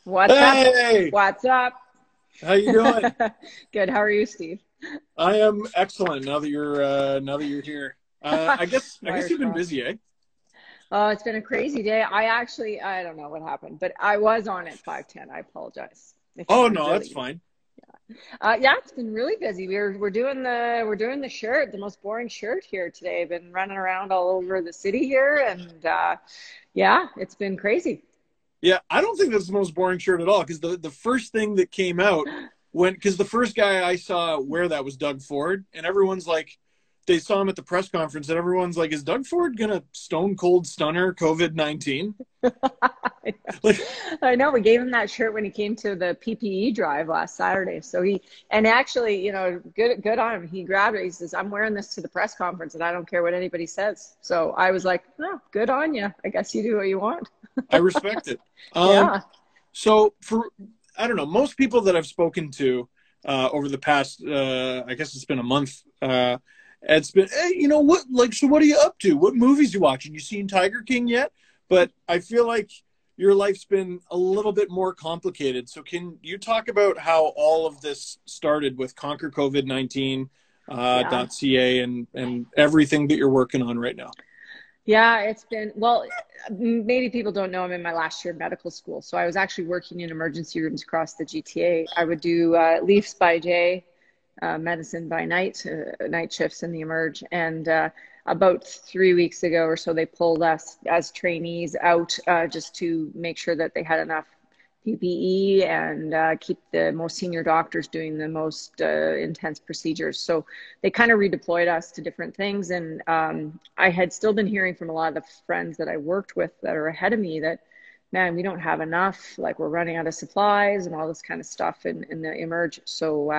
What's up? Hey, What's up? how you doing? Good. How are you, Steve? I am excellent now that you're here. I guess Wires you've been crossed. busy, eh? Oh, it's been a crazy day. I don't know what happened, but I was on at 5:10. I apologize if you Oh want to no, that's really. fine. Yeah, it's been really busy. We're doing the shirt, the most boring shirt here today. Been running around all over the city here, and yeah, it's been crazy. Yeah, I don't think that's the most boring shirt at all because the first thing that came out when because the first guy I saw wear that was Doug Ford, and everyone's like, they saw him at the press conference, and everyone's like, is Doug Ford gonna stone cold stunner COVID-19? I Like, I know we gave him that shirt when he came to the PPE drive last Saturday. So and actually, good on him. He grabbed it. He says, "I'm wearing this to the press conference, and I don't care what anybody says." So I was like, "Oh, good on you. I guess you do what you want." I respect it. Um, Yeah, so for I don't know, most people that I've spoken to over the past, I guess it's been a month. It's been, hey, you know what? Like, so what are you up to? What movies you watching? You seen Tiger King yet? But I feel like your life's been a little bit more complicated. So can you talk about how all of this started with Conquer COVID 19 yeah. .ca and everything that you're working on right now? Yeah, it's been, well, maybe people don't know I'm in my last year of medical school. So I was actually working in emergency rooms across the GTA. I would do leafs by day, medicine by night, night shifts in the emerge. And about 3 weeks ago or so, they pulled us as trainees out just to make sure that they had enough PPE and keep the most senior doctors doing the most intense procedures. So they kind of redeployed us to different things. And I had still been hearing from a lot of the friends that I worked with that are ahead of me that, man, we don't have enough. Like we're running out of supplies and all this kind of stuff in the emerge. So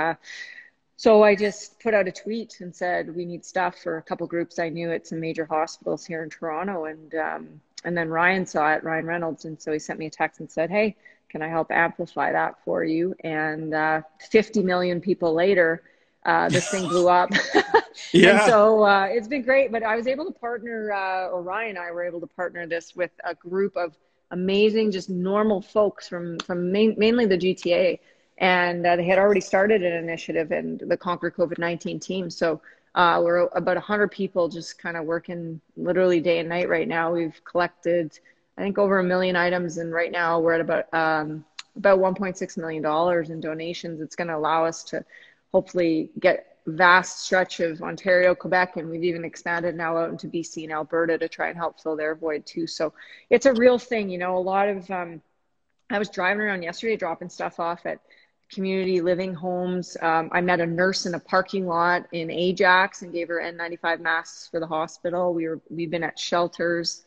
I just put out a tweet and said we need stuff for a couple groups I knew at some major hospitals here in Toronto, and then Ryan saw it, Ryan Reynolds, and so he sent me a text and said, "Hey, can I help amplify that for you?" And 50 million people later, this thing blew up, and Yeah. so it's been great. But I was able to partner, or Ryan and I were able to partner this with a group of amazing, just normal folks from mainly the GTA, and they had already started an initiative and the Conquer COVID-19 team. So we're about 100 people just kind of working literally day and night right now. We've collected, I think, over 1 million items, and right now we're at about $1.6 million in donations. It's going to allow us to hopefully get vast stretch of Ontario, Quebec, and we've even expanded now out into BC and Alberta to try and help fill their void too. So it's a real thing, a lot of I was driving around yesterday dropping stuff off at community living homes. I met a nurse in a parking lot in Ajax and gave her N95 masks for the hospital. We've been at shelters.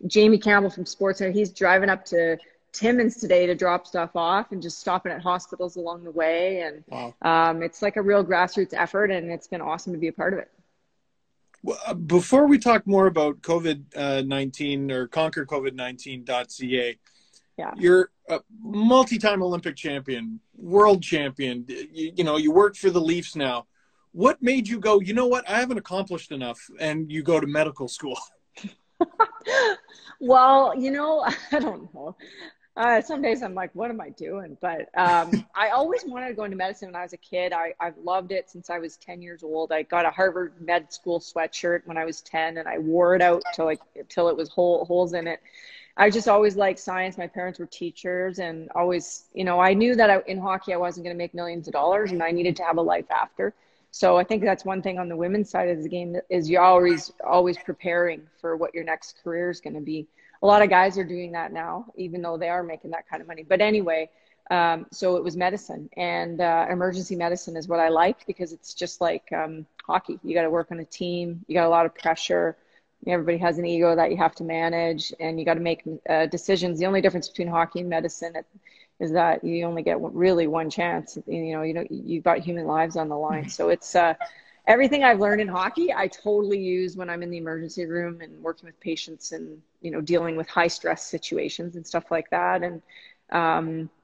Jamie Campbell from Sportsnet, he's driving up to Timmins today to drop stuff off and just stopping at hospitals along the way. And Wow. it's like a real grassroots effort, and it's been awesome to be a part of it. Well, before we talk more about COVID 19 or Conquer COVID 19.ca, Yeah. you're a multi-time Olympic champion, world champion. You work for the Leafs now. What made you go, you know what, I haven't accomplished enough, and you go to medical school? Well, I don't know. Some days I'm like, what am I doing? But I always wanted to go into medicine when I was a kid. I've loved it since I was 10 years old. I got a Harvard med school sweatshirt when I was 10, and I wore it out till it was holes in it. I just always liked science. My parents were teachers, and always, I knew that in hockey I wasn't going to make millions of dollars, and I needed to have a life after. So I think that's one thing on the women's side of the game is you're always preparing for what your next career is going to be. A lot of guys are doing that now, even though they are making that kind of money. But anyway, so it was medicine, and emergency medicine is what I liked because it's just like hockey. You got to work on a team. You got a lot of pressure. Everybody has an ego that you have to manage, and you got to make decisions. The only difference between hockey and medicine is that you only get really one chance. You've got human lives on the line. So it's everything I've learned in hockey, I totally use when I'm in the emergency room and working with patients and dealing with high stress situations and stuff like that. And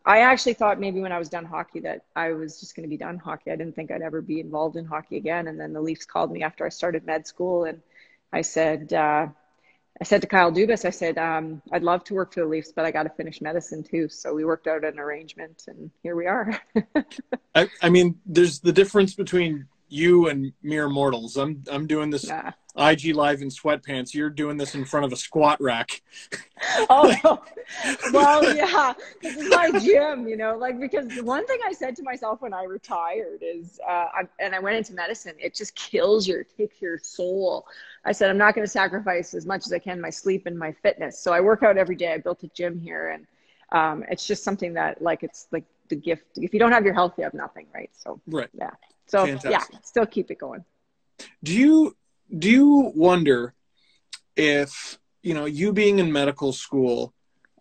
I actually thought maybe when I was done hockey that I was just going to be done hockey. I didn't think I'd ever be involved in hockey again. And then the Leafs called me after I started med school, and I said, I said to Kyle Dubas, I said, I'd love to work for the Leafs, but I got to finish medicine too. So we worked out an arrangement, and here we are. I mean, there's the difference between you and mere mortals. I'm doing this IG live in sweatpants. You're doing this in front of a squat rack. Oh, well, yeah, this is my gym, you know, like, because the one thing I said to myself when I retired is, and I went into medicine, it just takes your soul. I said, I'm not going to sacrifice as much as I can my sleep and my fitness. So I work out every day. I built a gym here, and it's just something that, like, it's like the gift. If you don't have your health, you have nothing, right? So, right. Yeah. So, fantastic. Yeah, still keep it going. Do you wonder if, you know, you being in medical school,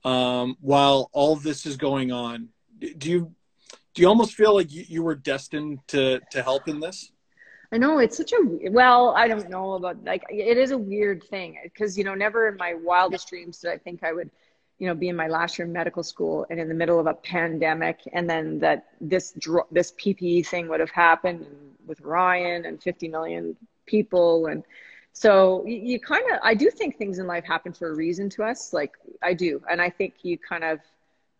while all this is going on, do you almost feel like you were destined to help in this? I know it's such a, well, I don't know about, like, it is a weird thing because, you know, never in my wildest dreams did I think I would, you know, be in my last year of medical school and in the middle of a pandemic, and then that this PPE thing would have happened with Ryan and 50 million people. And so you kind of, I do think things in life happen for a reason to us. Like, I do. And I think you kind of,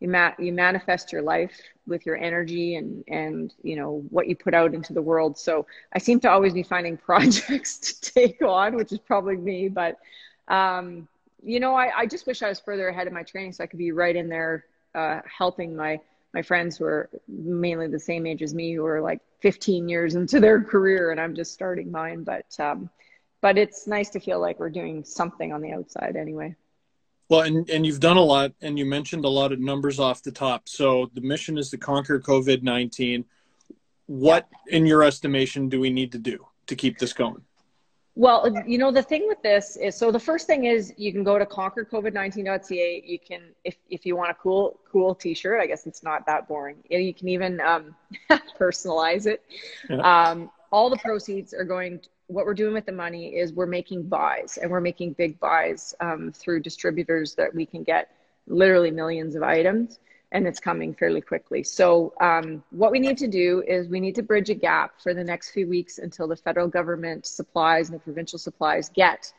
you manifest your life with your energy and, you know, what you put out into the world. So I seem to always be finding projects to take on, which is probably me, but, you know, I just wish I was further ahead of my training so I could be right in there, helping my friends who are mainly the same age as me, who are like 15 years into their career, and I'm just starting mine. But it's nice to feel like we're doing something on the outside anyway. Well, and you've done a lot, and you mentioned a lot of numbers off the top. So the mission is to conquer COVID-19. What, in your estimation, do we need to do to keep this going? Well, you know, the thing with this is, so the first thing is you can go to conquercovid19.ca. You can, if you want a cool t-shirt, I guess it's not that boring. You can even personalize it. Yeah. All the proceeds are going to, what we're doing with the money is we're making buys, and we're making big buys through distributors that we can get literally millions of items, and it's coming fairly quickly. So what we need to do is we need to bridge a gap for the next few weeks until the federal government supplies and the provincial supplies get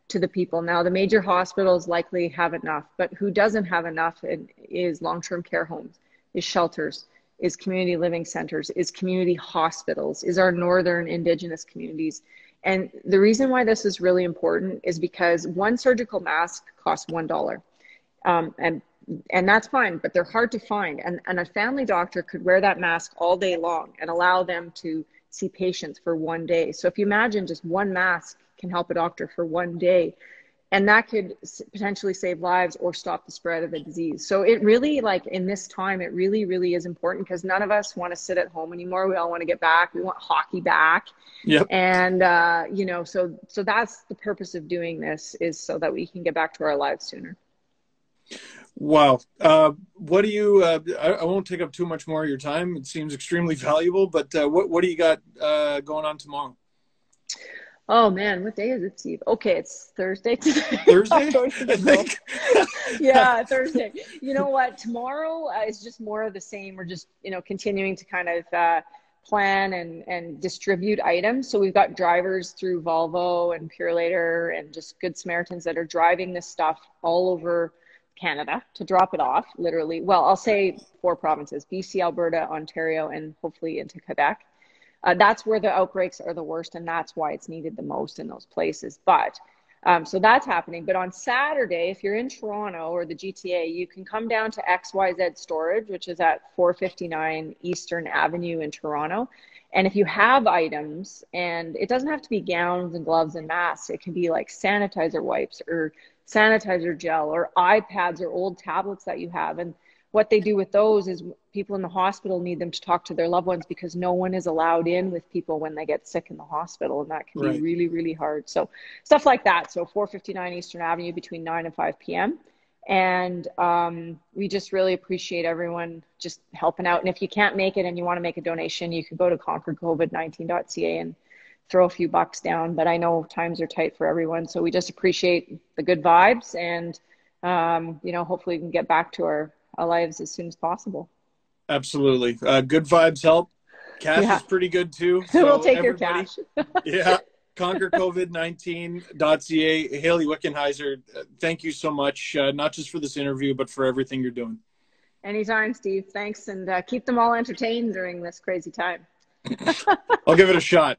to the people. Now, the major hospitals likely have enough, but who doesn't have enough is long-term care homes, is shelters, is community living centers, is community hospitals, is our northern Indigenous communities. And the reason why this is really important is because one surgical mask costs $1. And that's fine, but they're hard to find. And a family doctor could wear that mask all day long and allow them to see patients for one day. So if you imagine just one mask can help a doctor for one day, and that could potentially save lives or stop the spread of the disease. So it really, like, in this time, it really, really is important because none of us want to sit at home anymore. We all want to get back. We want hockey back. Yep. And, you know, so that's the purpose of doing this, is so that we can get back to our lives sooner. Wow. What do you, I won't take up too much more of your time. It seems extremely valuable, but what do you got going on tomorrow? Oh man, what day is it, Steve? Okay, it's Thursday today. Thursday? I think. Yeah, Thursday. You know what? Tomorrow is just more of the same. We're just, you know, continuing to kind of plan and distribute items. So we've got drivers through Volvo and Purelator and just Good Samaritans that are driving this stuff all over Canada to drop it off, literally. Well, I'll say 4 provinces: BC, Alberta, Ontario, and hopefully into Quebec. That's where the outbreaks are the worst, and that's why it's needed the most in those places. But so that's happening. But on Saturday, if you're in Toronto or the GTA, you can come down to XYZ Storage, which is at 459 Eastern Avenue in Toronto. And if you have items, and it doesn't have to be gowns and gloves and masks, it can be like sanitizer wipes or sanitizer gel or iPads or old tablets that you have. And what they do with those is people in the hospital need them to talk to their loved ones because no one is allowed in with people when they get sick in the hospital. And that can be really, really hard. So stuff like that. So 459 Eastern Avenue between 9 and 5 p.m. And we just really appreciate everyone just helping out. And if you can't make it and you want to make a donation, you can go to conquercovid19.ca and throw a few bucks down. But I know times are tight for everyone. So we just appreciate the good vibes, and, you know, hopefully we can get back to our lives as soon as possible. Absolutely. Good vibes help. Cash is pretty good too. So we'll take your cash. Yeah. conquercovid19.ca. Hayley Wickenheiser, thank you so much, not just for this interview, but for everything you're doing. Anytime, Steve. Thanks, and keep them all entertained during this crazy time. I'll give it a shot.